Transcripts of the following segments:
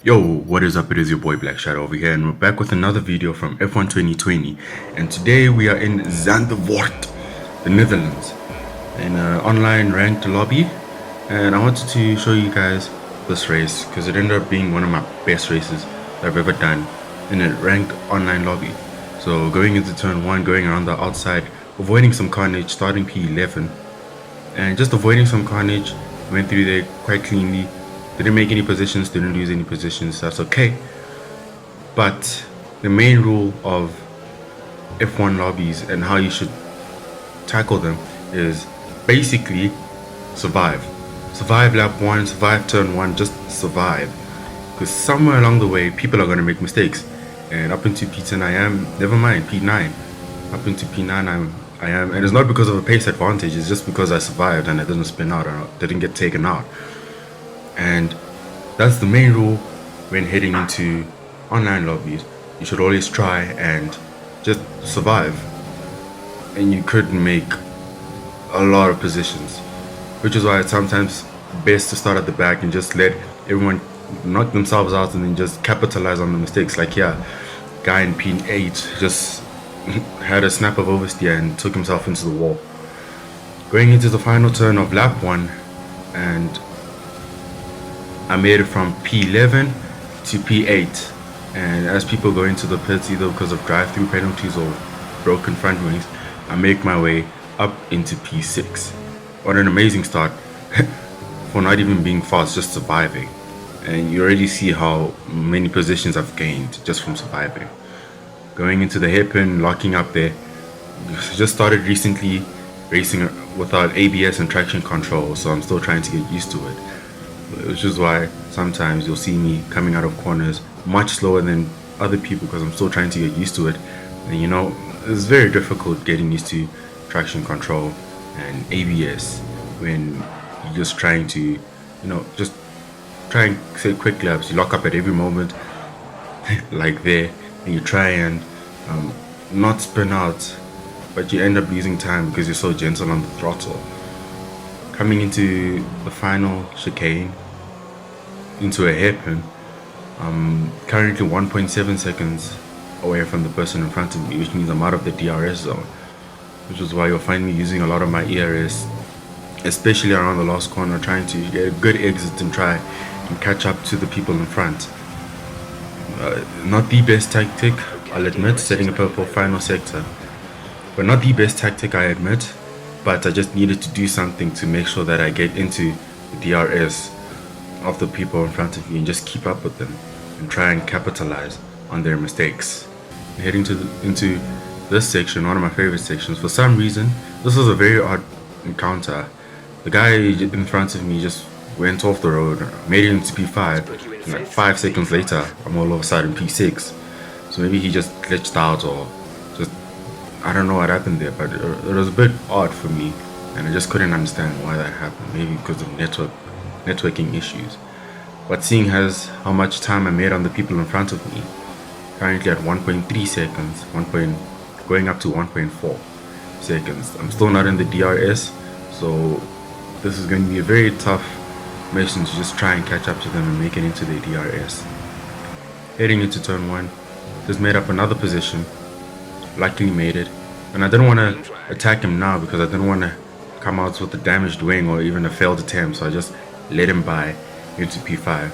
Yo, what is up? It is your boy Black Shadow over here, and we're back with another video from F1 2020. And today we are in Zandvoort, the Netherlands, in an online ranked lobby. And I wanted to show you guys this race because it ended up being one of my best races that I've ever done in a ranked online lobby. So going into turn 1, going around the outside, avoiding some carnage, starting P11, and just avoiding some carnage, went through there quite cleanly. Didn't make any positions, didn't lose any positions, that's okay. But the main rule of F1 lobbies and how you should tackle them is basically survive. Survive lap 1, survive turn 1, just survive. Because somewhere along the way, people are going to make mistakes. And up into P10 I am, never mind, P9. Up into P9 I am, and it's not because of a pace advantage, it's just because I survived and I didn't spin out or didn't get taken out. And that's the main rule when heading into online lobbies. You should always try and just survive, and you could make a lot of positions, which is why it's sometimes best to start at the back and just let everyone knock themselves out and then just capitalize on the mistakes. Like, yeah, guy in P8 just had a snap of oversteer and took himself into the wall. Going into the final turn of lap 1, and I made it from P11 to P8, and as people go into the pits either because of drive-through penalties or broken front wings, I make my way up into P6. What an amazing start for not even being fast, just surviving. And you already see how many positions I've gained just from surviving. Going into the hairpin, locking up there. Just started recently racing without ABS and traction control, so I'm still trying to get used to it. Which is why sometimes you'll see me coming out of corners much slower than other people because I'm still trying to get used to it. And you know, it's very difficult getting used to traction control and ABS when you're just trying to, you know, just try and say quick laps. You lock up at every moment, like there, and you try and not spin out, but you end up losing time because you're so gentle on the throttle. Coming into the final chicane, into a hairpin, currently 1.7 seconds away from the person in front of me, which means I'm out of the DRS zone, which is why you'll find me using a lot of my ERS, especially around the last corner, trying to get a good exit and try and catch up to the people in front. Not the best tactic, I'll admit, setting up a final sector, but not the best tactic, I admit. But I just needed to do something to make sure that I get into the DRS of the people in front of me and just keep up with them and try and capitalize on their mistakes. Heading into this section, one of my favorite sections. For some reason, this was a very odd encounter. The guy in front of me just went off the road, made it into P5, and like 5 seconds later, I'm all of a sudden P6. So maybe he just glitched out or just, I don't know what happened there, but it was a bit odd for me, and I just couldn't understand why that happened. Maybe because of networking issues. But seeing as how much time I made on the people in front of me, currently at 1.3 seconds, going up to 1.4 seconds, I'm still not in the DRS, so this is going to be a very tough mission to just try and catch up to them and make it into the DRS. Heading into turn 1, just made up another position. Luckily made it, and I didn't want to attack him now because I didn't want to come out with a damaged wing or even a failed attempt, so I just let him by into P5.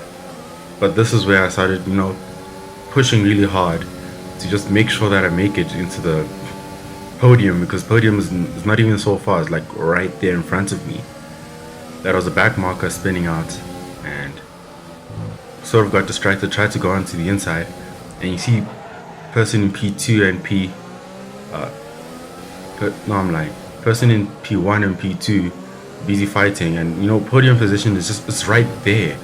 But this is where I started, you know, pushing really hard to just make sure that I make it into the podium, because podium is not even so far, it's like right there in front of me. That was a back marker spinning out, and sort of got distracted, tried to go onto the inside, and you see person in P2 and person in P1 and P2 busy fighting, and you know, podium position is just, it's right there.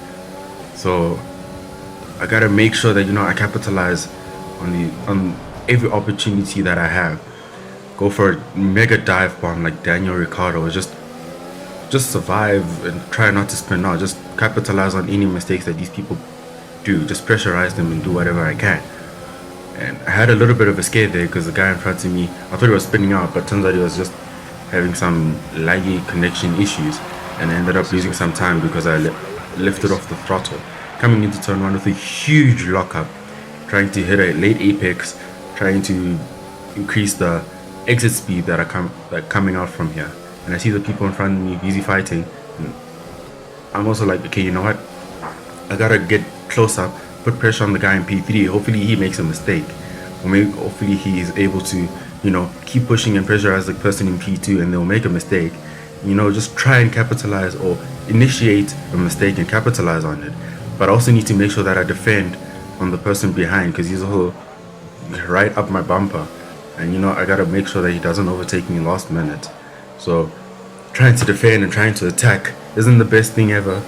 So I gotta make sure that, you know, I capitalize on every opportunity that I have. Go for a mega dive bomb like Daniel Ricciardo, just survive and try not to spin out. Just capitalize on any mistakes that these people do. Just pressurize them and do whatever I can. And I had a little bit of a scare there because the guy in front of me, I thought he was spinning out, but turns out he was just having some laggy connection issues, and I ended up losing some time because I lifted off the throttle. coming into turn 1 with a huge lockup, trying to hit a late apex, trying to increase the exit speed that are coming out from here. And I see the people in front of me busy fighting, and I'm also like, okay, you know what, I gotta get close up, put pressure on the guy in P3. Hopefully he makes a mistake, or maybe hopefully he is able to, you know, keep pushing and pressurize the person in P2, and they'll make a mistake. You know, just try and capitalize or initiate a mistake and capitalize on it. But I also need to make sure that I defend on the person behind, because he's all right up my bumper, and you know, I gotta make sure that he doesn't overtake me last minute. So trying to defend and trying to attack isn't the best thing ever,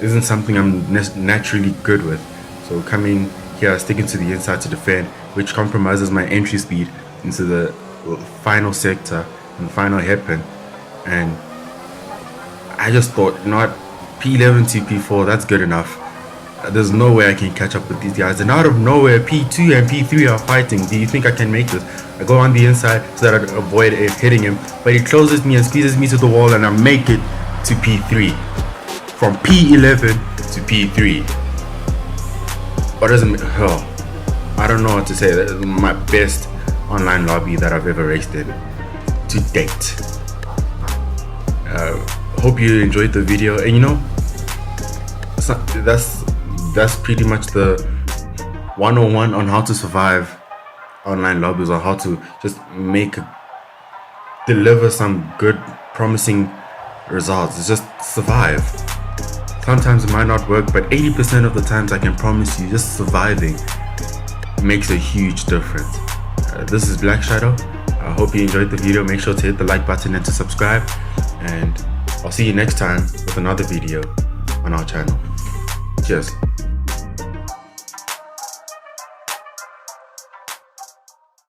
isn't something I'm naturally good with. So coming here, sticking to the inside to defend, which compromises my entry speed into the final sector and final hairpin. And I just thought, you know what, P11 to P4, that's good enough. There's no way I can catch up with these guys. And out of nowhere, P2 and P3 are fighting. Do you think I can make this? I go on the inside so that I avoid hitting him, but he closes me and squeezes me to the wall, and I make it to P3. From P11 to P3. What does it, I don't know what to say. That is my best online lobby that I've ever raced in to date. Hope you enjoyed the video, and you know, that's pretty much the 101 on how to survive online lobbies, or how to just deliver some good, promising results. It's just survive. Sometimes it might not work, but 80% of the times, I can promise you, just surviving makes a huge difference. This is Black Shadow. I hope you enjoyed the video. Make sure to hit the like button and to subscribe, and I'll see you next time with another video on our channel. Cheers.